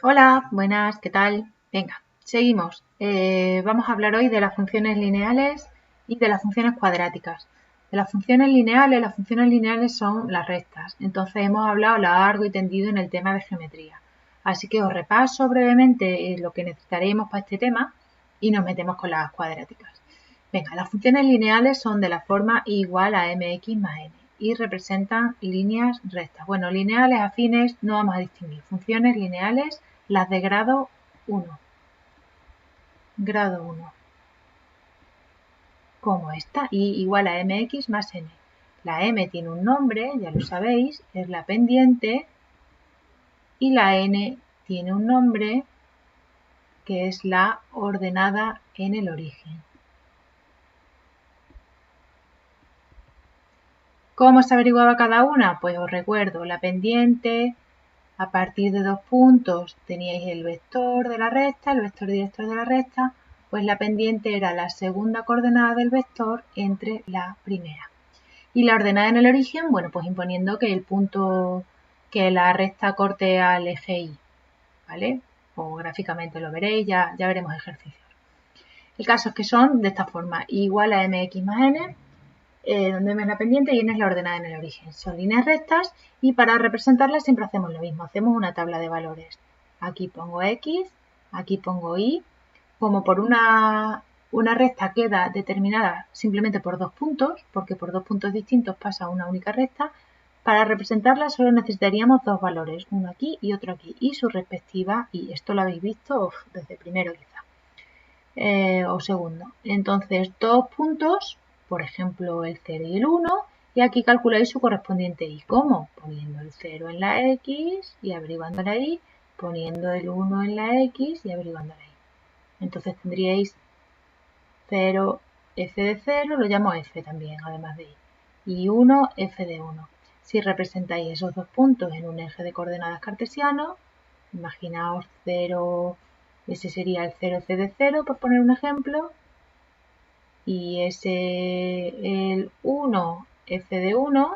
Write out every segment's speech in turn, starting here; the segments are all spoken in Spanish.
Hola, buenas, ¿qué tal? Venga, seguimos. Vamos a hablar hoy de las funciones lineales y de las funciones cuadráticas. De las funciones lineales son las rectas. Entonces hemos hablado largo y tendido en el tema de geometría. Así que os repaso brevemente lo que necesitaremos para este tema y nos metemos con las cuadráticas. Venga, las funciones lineales son de la forma y igual a mx más n y representan líneas rectas. Bueno, lineales, afines, no vamos a distinguir. Funciones lineales, las de grado 1. Grado 1. Como esta, y igual a mx más n. La m tiene un nombre, ya lo sabéis, es la pendiente, y la n tiene un nombre que es la ordenada en el origen. ¿Cómo se averiguaba cada una? Pues os recuerdo, la pendiente, a partir de 2 puntos teníais el vector de la recta, el vector director de la recta, pues la pendiente era la segunda coordenada del vector entre la primera. Y la ordenada en el origen, bueno, pues imponiendo que el punto, que la recta corte al eje Y, ¿vale? O gráficamente lo veréis, ya veremos ejercicios. El caso es que son de esta forma, igual a mx más n, donde m es la pendiente y n es la ordenada en el origen. Son líneas rectas y para representarlas siempre hacemos lo mismo, hacemos una tabla de valores. Aquí pongo x, aquí pongo y. Como por una recta queda determinada simplemente por 2 puntos, porque por 2 puntos distintos pasa una única recta, para representarla solo necesitaríamos 2 valores, uno aquí y otro aquí, y su respectiva y. Esto lo habéis visto desde primero quizá, o segundo. Entonces, 2 puntos, por ejemplo, el 0 y el 1, y aquí calculáis su correspondiente y. ¿Cómo? Poniendo el 0 en la x y averiguando la y, poniendo el 1 en la x y averiguando la y. Entonces tendríais 0, f de 0, lo llamo f también, además de y 1, f de 1. Si representáis esos dos puntos en un eje de coordenadas cartesiano, imaginaos 0, ese sería el 0c de 0, por poner un ejemplo, y el 1, f de 1,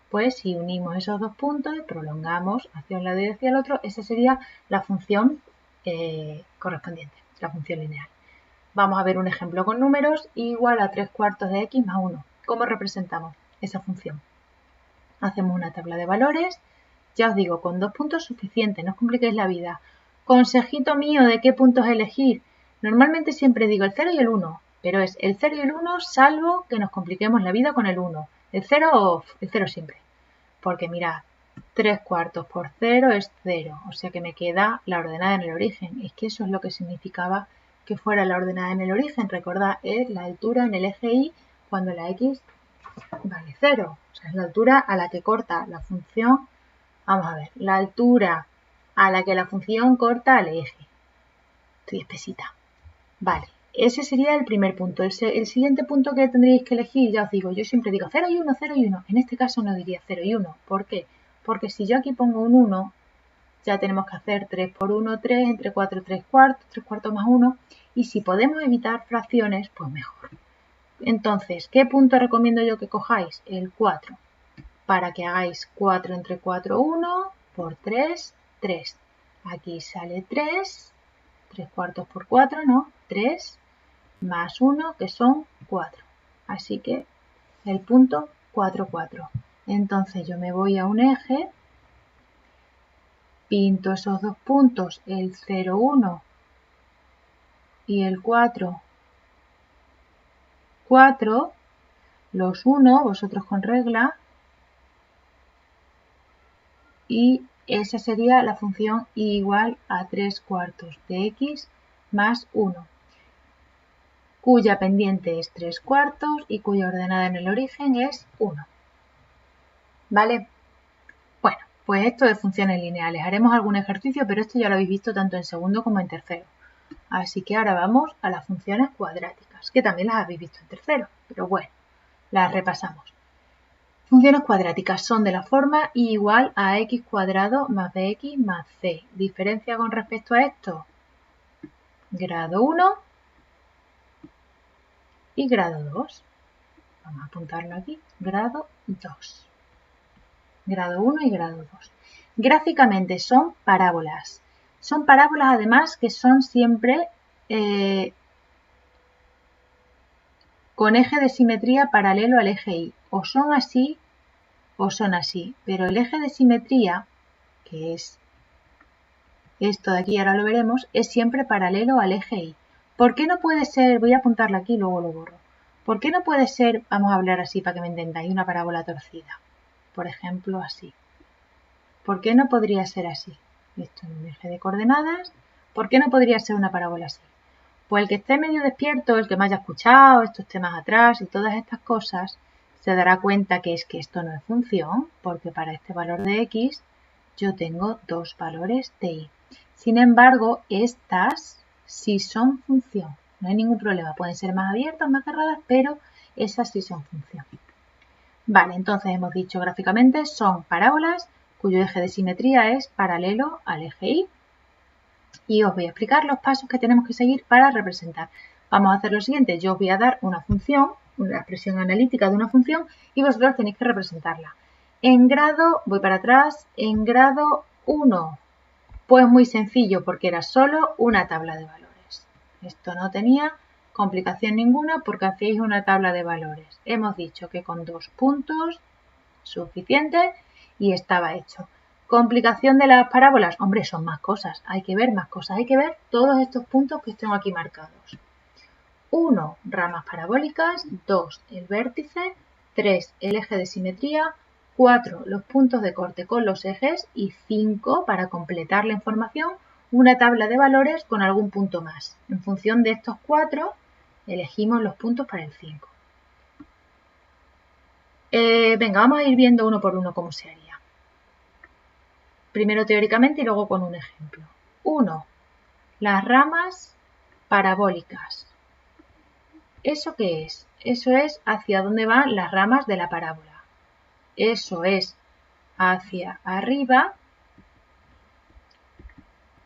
pues si unimos esos dos puntos y prolongamos hacia un lado y hacia el otro, esa sería la función correspondiente, la función lineal. Vamos a ver un ejemplo con números igual a 3/4 de x más 1. ¿Cómo representamos esa función? Hacemos una tabla de valores. Ya os digo, con 2 puntos suficiente, no os compliquéis la vida. Consejito mío de qué puntos elegir. Normalmente siempre digo el 0 y el 1, pero es el 0 y el 1 salvo que nos compliquemos la vida con el 1. El 0 siempre. Porque mirad, 3/4 por 0 es 0, o sea que me queda la ordenada en el origen. Es que eso es lo que significaba que fuera la ordenada en el origen. Recordad, es la altura en el eje Y cuando la x vale 0. O sea, es la altura a la que corta la función. Vamos a ver, la altura a la que la función corta al eje. Estoy espesita. Vale, ese sería el primer punto. El siguiente punto que tendríais que elegir, ya os digo, yo siempre digo 0 y 1, 0 y 1. En este caso no diría 0 y 1. ¿Por qué? Porque si yo aquí pongo un 1, ya tenemos que hacer 3 por 1, 3, entre 4, 3/4, 3/4 más 1. Y si podemos evitar fracciones, pues mejor. Entonces, ¿qué punto recomiendo yo que cojáis? El 4. Para que hagáis 4 entre 4, 1, por 3, 3. Aquí sale 3, 3/4 por 4, ¿no? 3 más 1, que son 4. Así que el punto 4, 4. Entonces yo me voy a un eje, pinto esos dos puntos, el 0, 1 y el 4, 4, los 1, vosotros con regla, y esa sería la función igual a 3/4 de x más 1, cuya pendiente es 3/4 y cuya ordenada en el origen es 1. ¿Vale? Bueno, pues esto de funciones lineales. Haremos algún ejercicio, pero esto ya lo habéis visto tanto en segundo como en tercero. Así que ahora vamos a las funciones cuadráticas, que también las habéis visto en tercero, pero bueno, las repasamos. Funciones cuadráticas son de la forma y igual a x cuadrado más bx más c. ¿Diferencia con respecto a esto? Grado 1 y grado 2. Vamos a apuntarlo aquí, grado 2. Grado 1 y grado 2. Gráficamente son parábolas. Son parábolas además que son siempre con eje de simetría paralelo al eje Y. O son así o son así. Pero el eje de simetría, que es esto de aquí, ahora lo veremos, es siempre paralelo al eje Y. ¿Por qué no puede ser? Voy a apuntarlo aquí y luego lo borro. ¿Por qué no puede ser, vamos a hablar así para que me entendáis, una parábola torcida? Por ejemplo, así. ¿Por qué no podría ser así? Esto en un eje de coordenadas. ¿Por qué no podría ser una parábola así? Pues el que esté medio despierto, el que me haya escuchado estos temas atrás y todas estas cosas, se dará cuenta que es que esto no es función, porque para este valor de x yo tengo dos valores de y. Sin embargo, estas sí son función. No hay ningún problema. Pueden ser más abiertas, más cerradas, pero esas sí son función. Vale, entonces hemos dicho gráficamente son parábolas cuyo eje de simetría es paralelo al eje Y. Y os voy a explicar los pasos que tenemos que seguir para representar. Vamos a hacer lo siguiente. Yo os voy a dar una función, una expresión analítica de una función y vosotros tenéis que representarla. En grado, voy para atrás, en grado 1. Pues muy sencillo porque era solo una tabla de valores. Esto no tenía complicación ninguna porque hacéis una tabla de valores. Hemos dicho que con 2 puntos suficiente y estaba hecho. Complicación de las parábolas. Hombre, son más cosas. Hay que ver más cosas. Hay que ver todos estos puntos que tengo aquí marcados. 1. Ramas parabólicas. 2. El vértice. 3. El eje de simetría. 4. Los puntos de corte con los ejes. Y 5. Para completar la información, una tabla de valores con algún punto más. En función de estos 4, elegimos los puntos para el 5. Venga, vamos a ir viendo uno por uno cómo se haría. Primero teóricamente y luego con un ejemplo. 1. Las ramas parabólicas. ¿Eso qué es? Eso es hacia dónde van las ramas de la parábola. Eso es hacia arriba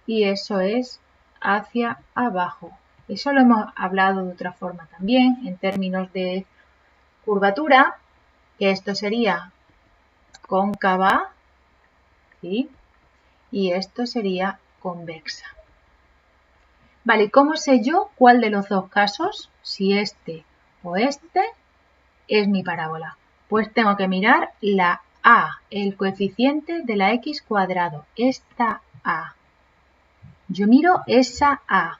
y eso es hacia abajo. Eso lo hemos hablado de otra forma también en términos de curvatura, que esto sería cóncava, ¿sí? Y esto sería convexa. Vale, ¿cómo sé yo cuál de los dos casos, si este o este, es mi parábola? Pues tengo que mirar la a, el coeficiente de la x cuadrado, esta a. Yo miro esa a,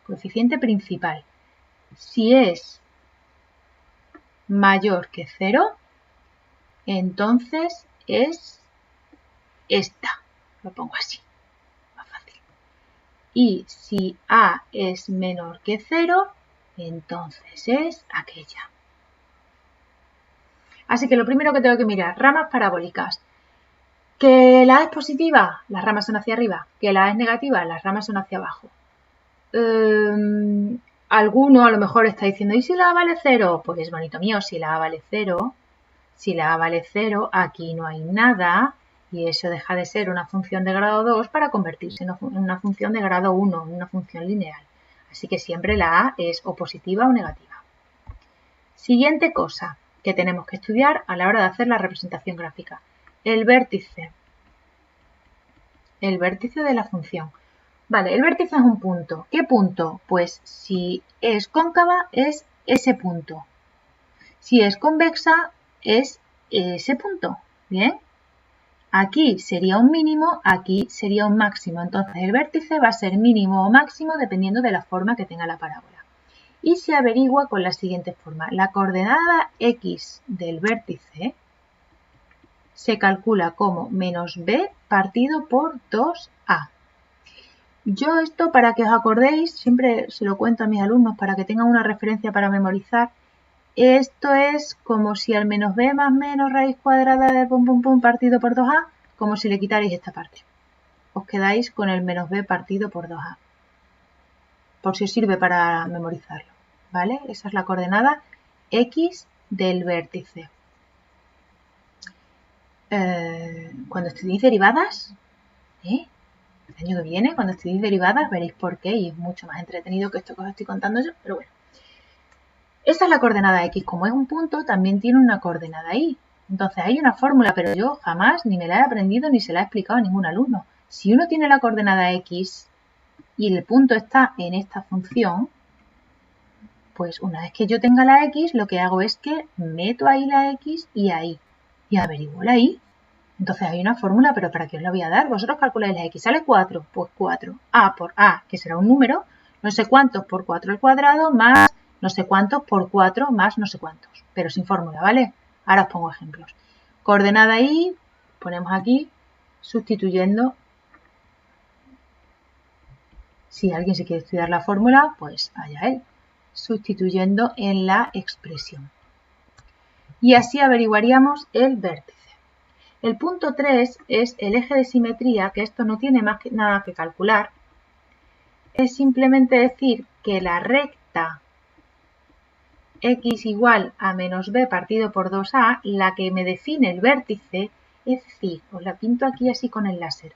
coeficiente principal. Si es mayor que 0, entonces es esta. Lo pongo así, más fácil. Y si a es menor que 0, entonces es aquella. Así que lo primero que tengo que mirar, ramas parabólicas. ¿Que la A es positiva? Las ramas son hacia arriba. ¿Que la A es negativa? Las ramas son hacia abajo. Alguno a lo mejor está diciendo, ¿y si la A vale 0? Pues bonito mío, si la A vale 0, aquí no hay nada y eso deja de ser una función de grado 2 para convertirse en una función de grado 1, una función lineal. Así que siempre la A es o positiva o negativa. Siguiente cosa que tenemos que estudiar a la hora de hacer la representación gráfica. El vértice. El vértice de la función. Vale, el vértice es un punto. ¿Qué punto? Pues si es cóncava es ese punto. Si es convexa es ese punto. ¿Bien? Aquí sería un mínimo, aquí sería un máximo. Entonces el vértice va a ser mínimo o máximo dependiendo de la forma que tenga la parábola. Y se averigua con la siguiente forma. La coordenada x del vértice se calcula como menos b partido por 2a. Yo esto, para que os acordéis, siempre se lo cuento a mis alumnos para que tengan una referencia para memorizar. Esto es como si al menos b más menos raíz cuadrada de pum pum pum partido por 2a, como si le quitarais esta parte. Os quedáis con el menos b partido por 2a. Por si os sirve para memorizarlo. ¿Vale? Esa es la coordenada x del vértice. Cuando estudiéis derivadas, el año que viene, cuando estudiéis derivadas, veréis por qué y es mucho más entretenido que esto que os estoy contando yo, pero bueno. Esa es la coordenada x. Como es un punto, también tiene una coordenada y. Entonces hay una fórmula, pero yo jamás ni me la he aprendido ni se la he explicado a ningún alumno. Si uno tiene la coordenada x y el punto está en esta función, pues una vez que yo tenga la x, lo que hago es que meto ahí la x y ahí, y averiguo la y. Entonces hay una fórmula, pero ¿para qué os la voy a dar? Vosotros calculáis la x, sale 4, pues 4. A por A, que será un número, no sé cuántos por 4 al cuadrado, más no sé cuántos por 4, más no sé cuántos. Pero sin fórmula, ¿vale? Ahora os pongo ejemplos. Coordenada y, ponemos aquí, sustituyendo. Si alguien se quiere estudiar la fórmula, pues allá él. Sustituyendo en la expresión. Y así averiguaríamos el vértice. El punto 3 es el eje de simetría, que esto no tiene nada que calcular. Es simplemente decir que la recta x igual a menos b partido por 2a, la que me define el vértice, es decir, os la pinto aquí así con el láser.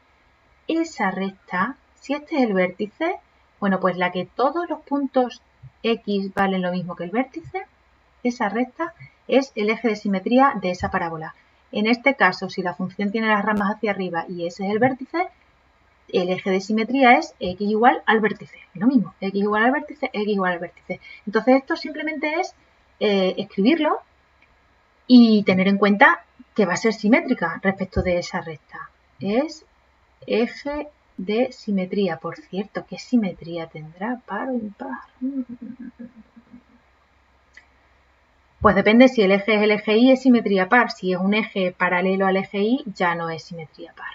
Esa recta, si este es el vértice, bueno, pues la que todos los puntos x valen lo mismo que el vértice, esa recta es el eje de simetría de esa parábola. En este caso, si la función tiene las ramas hacia arriba y ese es el vértice, el eje de simetría es x igual al vértice. Lo mismo, x igual al vértice, x igual al vértice. Entonces esto simplemente es escribirlo y tener en cuenta que va a ser simétrica respecto de esa recta. Es eje de simetría. Por cierto, ¿qué simetría tendrá? ¿Par o impar? Pues depende si el eje es el eje Y, es simetría par. Si es un eje paralelo al eje Y, ya no es simetría par.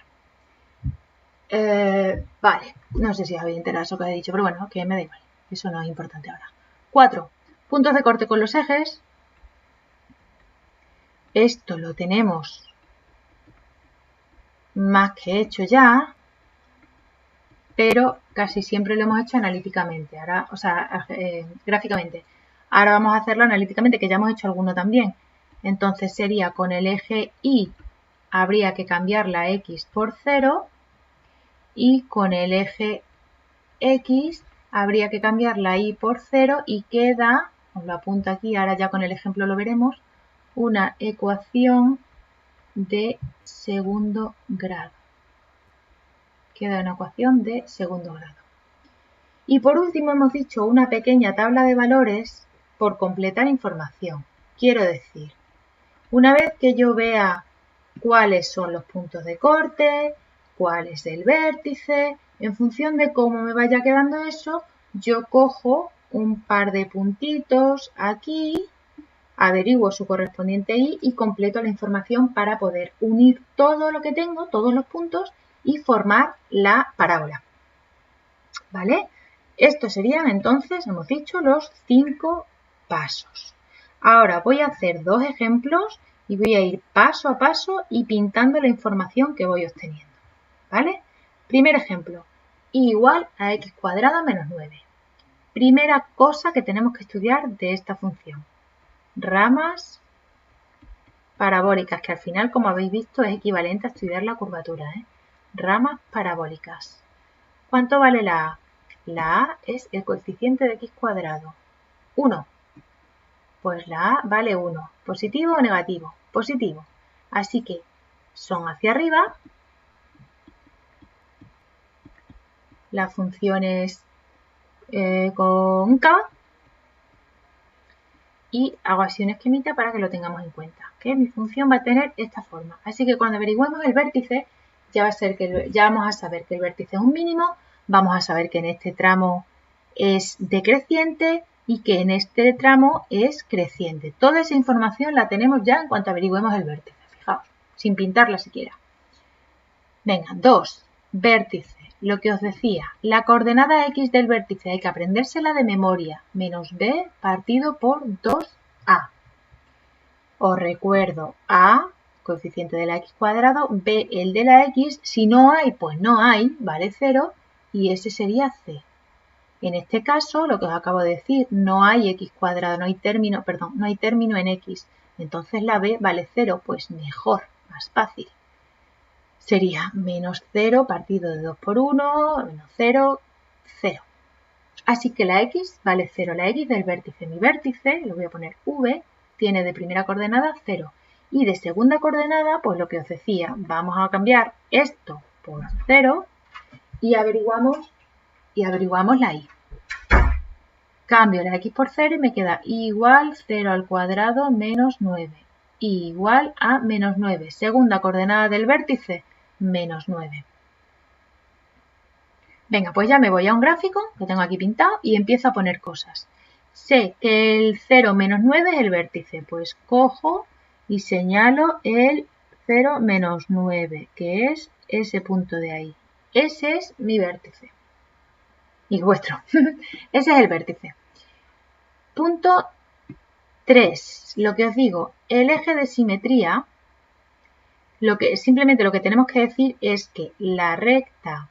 Vale, no sé si os habéis enterado eso que he dicho, pero bueno, que me da igual. Eso no es importante ahora. 4. Puntos de corte con los ejes. Esto lo tenemos más que hecho ya, pero casi siempre lo hemos hecho analíticamente. Ahora, o sea, gráficamente. Ahora vamos a hacerlo analíticamente, que ya hemos hecho alguno también. Entonces sería con el eje Y habría que cambiar la X por 0 y con el eje X habría que cambiar la Y por 0 y queda, os lo apunto aquí, ahora ya con el ejemplo lo veremos, una ecuación de segundo grado. Queda una ecuación de segundo grado. Y por último hemos dicho una pequeña tabla de valores por completar información. Quiero decir, una vez que yo vea cuáles son los puntos de corte, cuál es el vértice, en función de cómo me vaya quedando eso, yo cojo un par de puntitos aquí, averiguo su correspondiente y completo la información para poder unir todo lo que tengo, todos los puntos, y formar la parábola. ¿Vale? Estos serían entonces, hemos dicho, los 5 pasos. Ahora voy a hacer 2 ejemplos y voy a ir paso a paso y pintando la información que voy obteniendo. ¿Vale? Primer ejemplo, y igual a x cuadrado menos 9. Primera cosa que tenemos que estudiar de esta función. Ramas parabólicas, que al final, como habéis visto, es equivalente a estudiar la curvatura. Ramas parabólicas. ¿Cuánto vale la a? La a es el coeficiente de x cuadrado. 1. Pues la a vale 1. ¿Positivo o negativo? Positivo. Así que son hacia arriba. La función es cóncava. Y hago así un esquemita para que lo tengamos en cuenta. Que mi función va a tener esta forma. Así que cuando averigüemos el vértice, ya vamos a saber que el vértice es un mínimo. Vamos a saber que en este tramo es decreciente y que en este tramo es creciente. Toda esa información la tenemos ya en cuanto averigüemos el vértice. Fijaos, sin pintarla siquiera. Venga, 2. Vértice. Lo que os decía, la coordenada x del vértice hay que aprendérsela de memoria. Menos b partido por 2a. Os recuerdo, a, coeficiente de la x cuadrado, b, el de la x. Si no hay, pues no hay, vale 0. Y ese sería c. En este caso, lo que os acabo de decir, no hay x cuadrado, no hay término en x. Entonces la b vale 0, pues mejor, más fácil. Sería menos 0 partido de 2 por 1, menos 0, 0. Así que la x vale 0, la x del vértice. Mi vértice, lo voy a poner v, tiene de primera coordenada 0. Y de segunda coordenada, pues lo que os decía, vamos a cambiar esto por 0 y averiguamos la y. Cambio la x por 0 y me queda y igual 0 al cuadrado menos 9. Y igual a menos 9. Segunda coordenada del vértice, menos 9. Venga, pues ya me voy a un gráfico que tengo aquí pintado y empiezo a poner cosas. Sé que el 0 menos 9 es el vértice, pues cojo y señalo el 0 menos 9, que es ese punto de ahí. Ese es mi vértice. Y vuestro. Ese es el vértice. Punto 3. Lo que os digo, el eje de simetría, simplemente lo que tenemos que decir es que la recta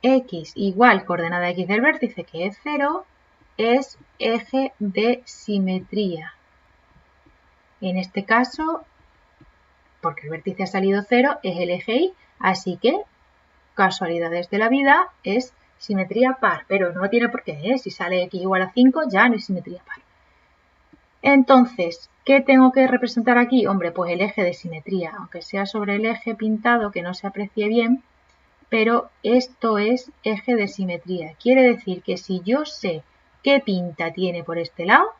x igual coordenada x del vértice, que es 0, es eje de simetría. En este caso, porque el vértice ha salido 0, es el eje y, así que, casualidades de la vida, es simetría par, pero no tiene por qué, ¿eh? Si sale x igual a 5, ya no es simetría par. Entonces, ¿qué tengo que representar aquí? Hombre, pues el eje de simetría, aunque sea sobre el eje pintado, que no se aprecie bien, pero esto es eje de simetría. Quiere decir que si yo sé qué pinta tiene por este lado,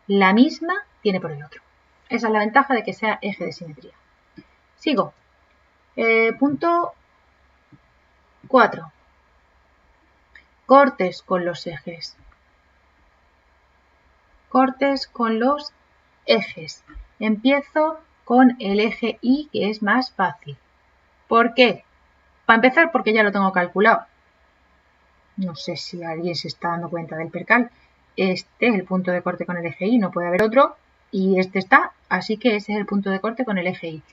la misma tiene por el otro. Esa es la ventaja de que sea eje de simetría. Sigo. Punto 4. Cortes con los ejes. Cortes con los ejes. Empiezo con el eje Y, que es más fácil. ¿Por qué? Para empezar, porque ya lo tengo calculado. No sé si alguien se está dando cuenta del percal. Este es el punto de corte con el eje Y, no puede haber otro. Y este está, así que ese es el punto de corte con el eje Y.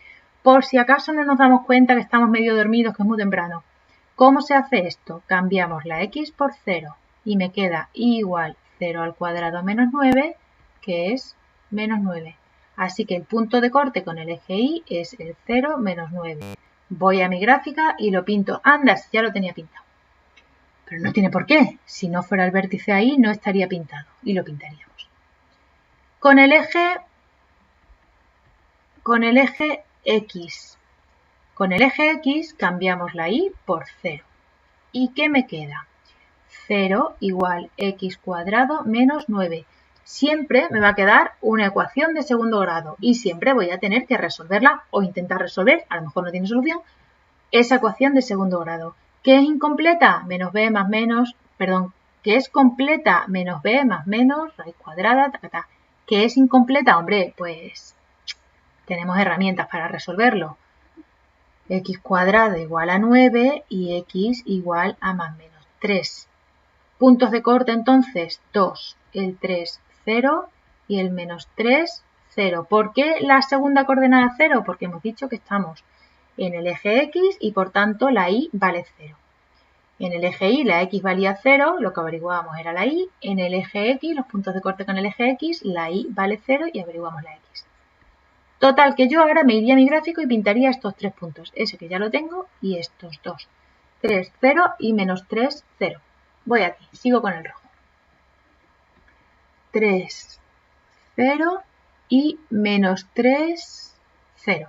Por si acaso no nos damos cuenta que estamos medio dormidos, que es muy temprano. ¿Cómo se hace esto? Cambiamos la x por 0 y me queda y igual 0 al cuadrado menos 9, que es menos 9. Así que el punto de corte con el eje Y es el 0 menos 9. Voy a mi gráfica y lo pinto. Anda, ya lo tenía pintado. Pero no tiene por qué. Si no fuera el vértice ahí, no estaría pintado. Y lo pintaríamos. Con el eje X. Con el eje X cambiamos la Y por 0. ¿Y qué me queda? 0 igual x cuadrado menos 9. Siempre me va a quedar una ecuación de segundo grado y siempre voy a tener que resolverla o intentar resolver, a lo mejor no tiene solución, esa ecuación de segundo grado. ¿Qué es incompleta? Menos b más menos, perdón, que es completa menos b más menos, raíz cuadrada, ta. ¿Qué es incompleta? Hombre, pues tenemos herramientas para resolverlo. X cuadrado igual a 9 y x igual a más menos 3. Puntos de corte entonces, 2, el 3, 0 y el menos 3, 0. ¿Por qué la segunda coordenada 0? Porque hemos dicho que estamos en el eje X y por tanto la Y vale 0. En el eje Y la X valía 0, lo que averiguábamos era la Y. En el eje X, los puntos de corte con el eje X, la Y vale 0 y averiguamos la X. Total, que yo ahora me iría a mi gráfico y pintaría estos tres puntos. Ese que ya lo tengo y estos dos. 3, 0 y menos 3, 0. Voy aquí, sigo con el rojo. 3, 0 y menos 3, 0.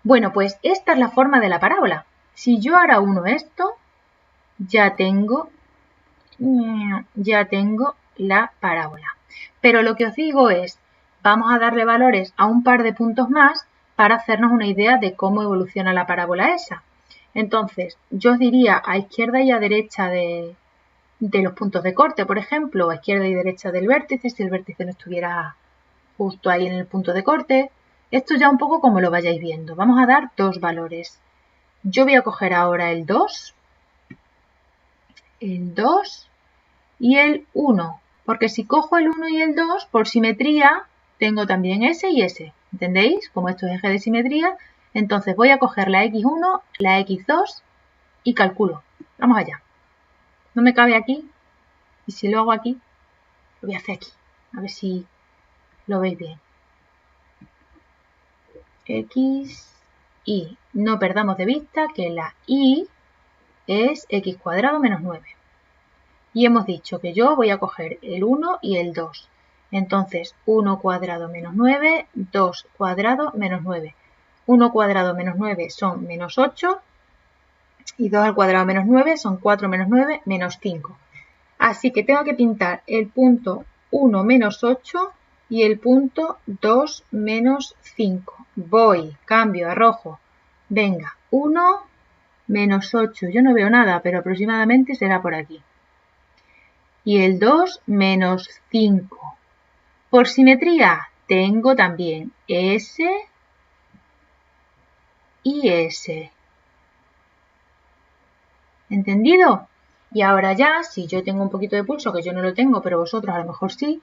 Bueno, pues esta es la forma de la parábola. Si yo ahora uno esto, ya tengo la parábola. Pero lo que os digo es, vamos a darle valores a un par de puntos más para hacernos una idea de cómo evoluciona la parábola esa. Entonces, yo os diría a izquierda y a derecha de los puntos de corte, por ejemplo, a izquierda y derecha del vértice, si el vértice no estuviera justo ahí en el punto de corte. Esto ya un poco como lo vayáis viendo. Vamos a dar dos valores. Yo voy a coger ahora el 2 y el 1, porque si cojo el 1 y el 2, por simetría, tengo también ese y ese. ¿Entendéis? Como esto es eje de simetría, entonces voy a coger la x1, la x2 y calculo. Vamos allá. No me cabe aquí, y si lo hago aquí, lo voy a hacer aquí. A ver si lo veis bien. X, Y. No perdamos de vista que la Y es x cuadrado menos 9. Y hemos dicho que yo voy a coger el 1 y el 2. Entonces, 1 cuadrado menos 9, 2 cuadrado menos 9. 1 cuadrado menos 9 son menos 8 y 2 al cuadrado menos 9 son 4 menos 9 menos 5. Así que tengo que pintar el punto 1 menos 8 y el punto 2 menos 5. Voy, cambio a rojo. Venga, 1 menos 8. Yo no veo nada, pero aproximadamente será por aquí. Y el 2 menos 5. Por simetría tengo también S y S. ¿Entendido? Y ahora ya, si yo tengo un poquito de pulso, que yo no lo tengo, pero vosotros a lo mejor sí,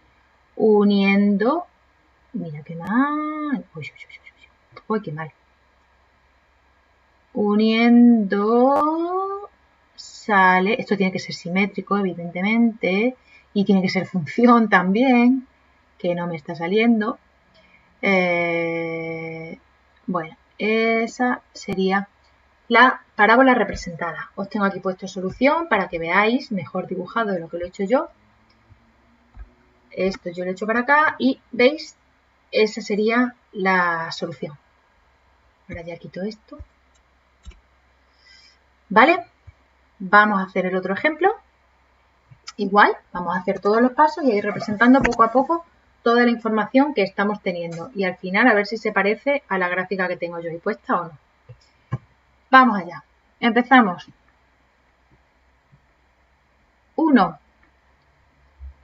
uniendo... Mira qué mal. Uy, qué mal. Uniendo... Sale... Esto tiene que ser simétrico, evidentemente. Y tiene que ser función también, que no me está saliendo. Bueno, esa sería la parábola representada. Os tengo aquí puesto solución para que veáis mejor dibujado de lo que lo he hecho yo. Esto yo lo he hecho para acá y veis, esa sería la solución. Ahora ya quito esto. ¿Vale? Vamos a hacer el otro ejemplo. Igual, vamos a hacer todos los pasos y a ir representando poco a poco toda la información que estamos teniendo. Y al final a ver si se parece a la gráfica que tengo yo ahí puesta o no. Vamos allá. Empezamos. 1.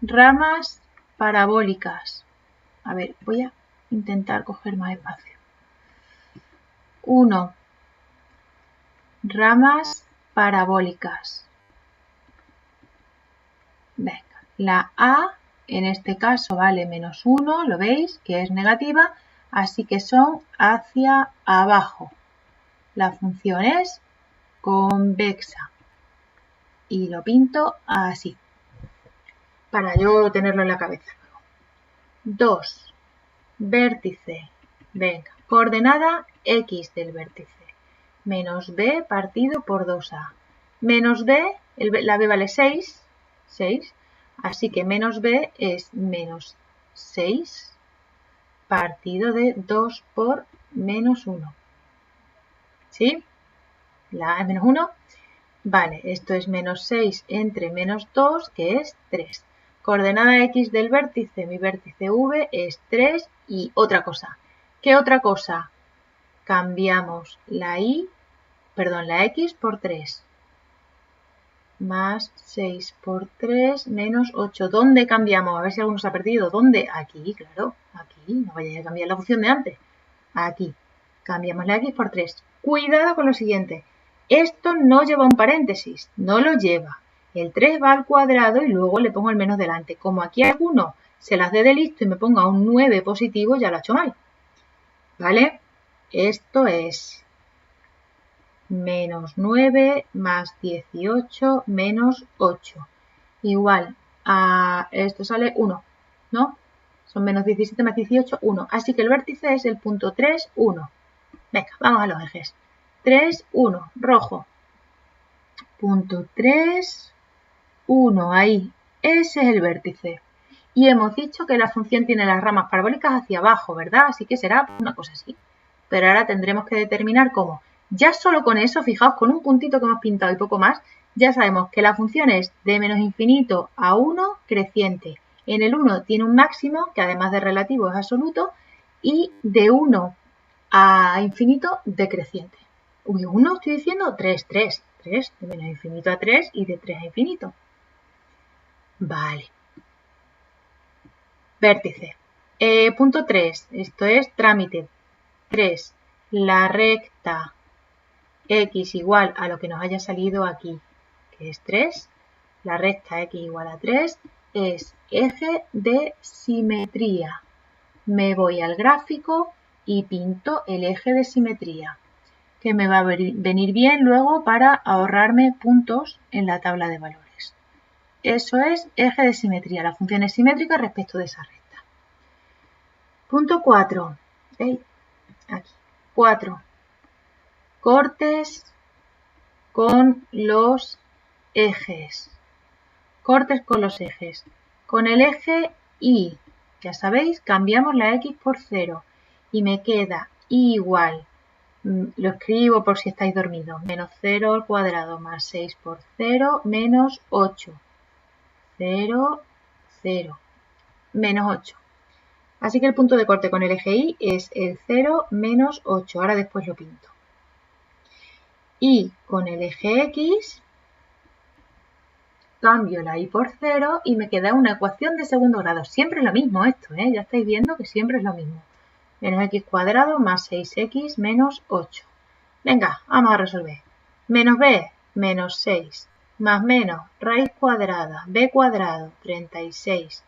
Ramas parabólicas. A ver, voy a intentar coger más espacio. 1. Ramas parabólicas. Venga, la A en este caso vale menos 1, lo veis, que es negativa, así que son hacia abajo. La función es convexa. Y lo pinto así, para yo tenerlo en la cabeza. 2. Vértice. Venga, coordenada X del vértice. Menos B partido por 2A. Menos B, la B vale 6, así que menos B es menos 6 partido de 2 por menos 1. ¿Sí? La A es menos 1. Vale, esto es menos 6 entre menos 2, que es 3. Coordenada X del vértice, mi vértice V es 3 y otra cosa. ¿Qué otra cosa? Cambiamos la X por 3. Más 6 por 3 menos 8. ¿Dónde cambiamos? A ver si alguno se ha perdido. ¿Dónde? Aquí, claro. Aquí. No vayáis a cambiar la función de antes. Aquí. Cambiamos la X por 3. Cuidado con lo siguiente. Esto no lleva un paréntesis. No lo lleva. El 3 va al cuadrado y luego le pongo el menos delante. Como aquí alguno se las dé de listo y me ponga un 9 positivo, ya lo ha hecho mal. ¿Vale? Esto es menos 9 más 18 menos 8. Igual a esto sale 1, ¿no? Son menos 17 más 18, 1. Así que el vértice es el punto 3, 1. Venga, vamos a los ejes. 3, 1, rojo. Punto 3, 1, ahí. Ese es el vértice. Y hemos dicho que la función tiene las ramas parabólicas hacia abajo, ¿verdad? Así que será una cosa así. Pero ahora tendremos que determinar cómo. Ya solo con eso, fijaos, con un puntito que hemos pintado y poco más, ya sabemos que la función es de menos infinito a 1 creciente. En el 1 tiene un máximo, que además de relativo es absoluto, y de 1 a infinito decreciente. Uy, 1 estoy diciendo 3, de menos infinito a 3 y de 3 a infinito. Vale. Vértice. Punto 3, esto es trámite. 3, la recta X igual a lo que nos haya salido aquí, que es 3, la recta X igual a 3, es eje de simetría. Me voy al gráfico y pinto el eje de simetría, que me va a venir bien luego para ahorrarme puntos en la tabla de valores. Eso es eje de simetría, la función es simétrica respecto de esa recta. Punto 4. Aquí. 4. Cortes con los ejes. Cortes con los ejes. Con el eje Y Ya sabéis, cambiamos la x por 0 y me queda igual. Lo escribo por si estáis dormidos. Menos 0 al cuadrado más 6 por 0 menos 8. 0, 0, menos 8. Así que el punto de corte con el eje Y es el 0 menos 8. Ahora después lo pinto. Y con el eje X cambio la Y por 0 y me queda una ecuación de segundo grado. Siempre es lo mismo esto, ¿eh? Ya estáis viendo que siempre es lo mismo. Menos x cuadrado más 6x menos 8. Venga, vamos a resolver. Menos b, menos 6, más menos raíz cuadrada, b cuadrado, 36,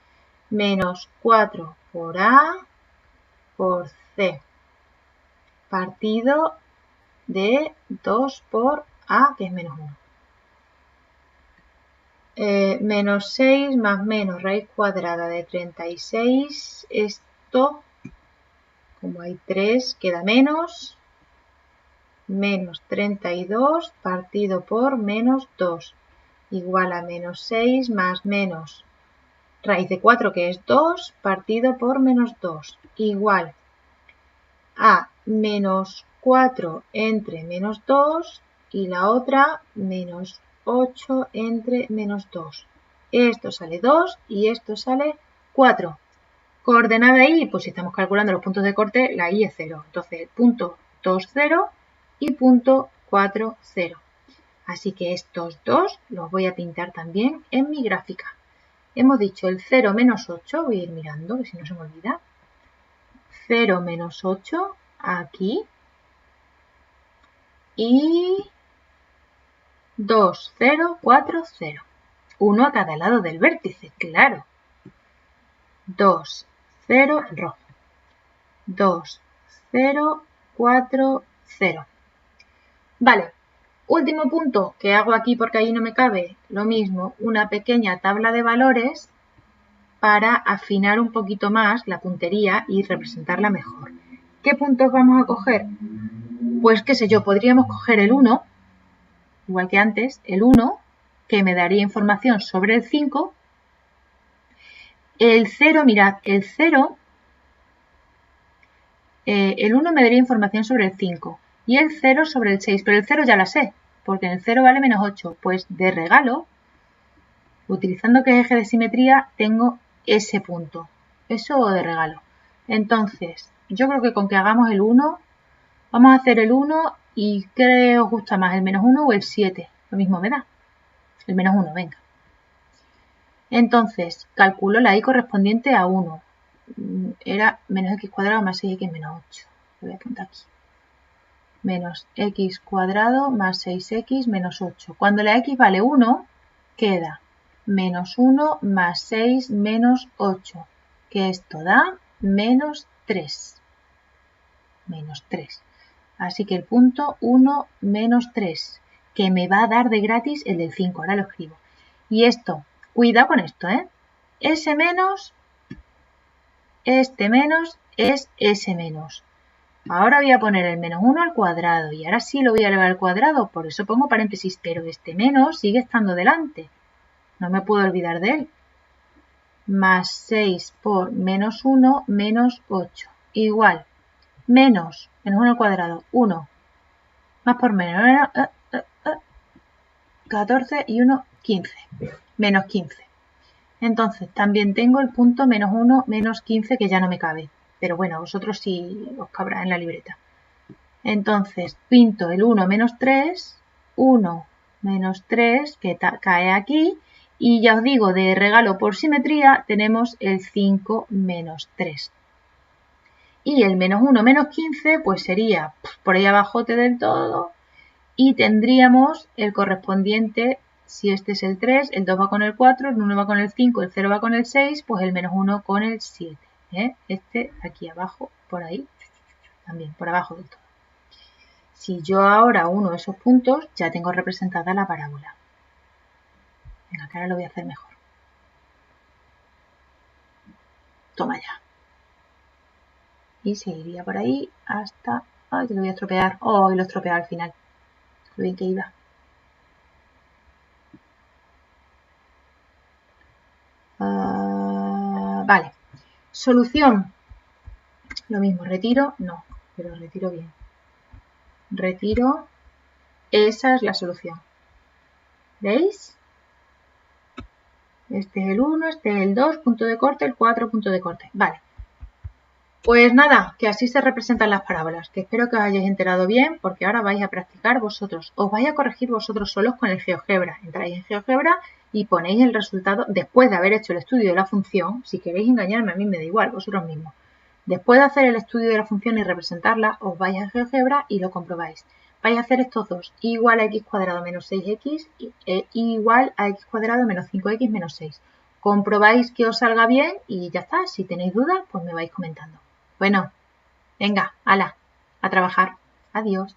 menos 4 por a por c, partido de 2 por a, que es menos 1. Menos 6 más menos raíz cuadrada de 36, esto, como hay 3, queda menos 32 partido por menos 2, igual a menos 6 más menos raíz de 4, que es 2, partido por menos 2, igual a menos 4 entre menos 2 y la otra menos 8 entre menos 2. Esto sale 2 y esto sale 4. Coordenada Y, pues si estamos calculando los puntos de corte, la Y es 0. Entonces, punto 2, 0 y punto 4, 0. Así que estos dos los voy a pintar también en mi gráfica. Hemos dicho el 0 menos 8, voy a ir mirando, que si no se me olvida. 0 menos 8 aquí. Y 2, 0, 4, 0. Uno a cada lado del vértice, claro. 2, 0, en rojo. 2, 0, 4, 0. Vale, último punto que hago aquí porque ahí no me cabe, lo mismo, una pequeña tabla de valores para afinar un poquito más la puntería y representarla mejor. ¿Qué puntos vamos a coger? Pues qué sé yo, podríamos coger el 1, igual que antes, el 1, que me daría información sobre el 5. El 0, mirad, el 0, el 1 me daría información sobre el 5 y el 0 sobre el 6, pero el 0 ya la sé, porque en el 0 vale menos 8. Pues de regalo, utilizando que es eje de simetría, tengo ese punto. Eso de regalo. Entonces, yo creo que con que hagamos el 1, vamos a hacer el 1 y ¿qué os gusta más, el menos 1 o el 7? Lo mismo me da. El menos 1, venga. Entonces, calculo la y correspondiente a 1. Era menos x cuadrado más 6x menos 8. Lo voy a apuntar aquí. Menos x cuadrado más 6x menos 8. Cuando la x vale 1, queda menos 1 más 6 menos 8, que esto da menos 3. Menos 3. Así que el punto 1 menos 3, que me va a dar de gratis el del 5. Ahora lo escribo. Y esto, cuidado con esto, ¿eh? S menos, este menos es S menos. Ahora voy a poner el menos 1 al cuadrado y ahora sí lo voy a elevar al cuadrado, por eso pongo paréntesis, pero este menos sigue estando delante. No me puedo olvidar de él. Más 6 por menos 1 menos 8. Igual, menos 1 al cuadrado, 1. Más por menos, 14 y 1, 15. Menos 15. Entonces, también tengo el punto menos 1 menos 15 que ya no me cabe. Pero bueno, a vosotros sí os cabrá en la libreta. Entonces, pinto el 1 menos 3, 1 menos 3, que cae aquí. Y ya os digo, de regalo por simetría, tenemos el 5 menos 3. Y el menos 1 menos 15, pues sería por ahí abajo del todo. Y tendríamos el correspondiente, si este es el 3, el 2 va con el 4, el 1 va con el 5, el 0 va con el 6, pues el menos 1 con el 7. Este aquí abajo, por ahí, también por abajo del todo. Si yo ahora uno esos puntos, ya tengo representada la parábola. Venga, que ahora lo voy a hacer mejor. Toma ya. Y seguiría por ahí hasta... ¡Ay, que lo voy a estropear! ¡Oh, y lo he estropeado al final! Lo bien que iba. Vale. Solución. Lo mismo, retiro, no, pero retiro bien. Retiro, esa es la solución. ¿Veis? Este es el 1, este es el 2, punto de corte, el 4, punto de corte. Vale. Pues nada, que así se representan las parábolas, que espero que os hayáis enterado bien, porque ahora vais a practicar vosotros. Os vais a corregir vosotros solos con el GeoGebra. Entráis en GeoGebra y ponéis el resultado después de haber hecho el estudio de la función. Si queréis engañarme, a mí me da igual, vosotros mismos. Después de hacer el estudio de la función y representarla, os vais a GeoGebra y lo comprobáis. Vais a hacer estos dos, y igual a x cuadrado menos 6x e igual a x cuadrado menos 5x menos 6. Comprobáis que os salga bien y ya está. Si tenéis dudas, pues me vais comentando. Bueno, venga, hala, a trabajar. Adiós.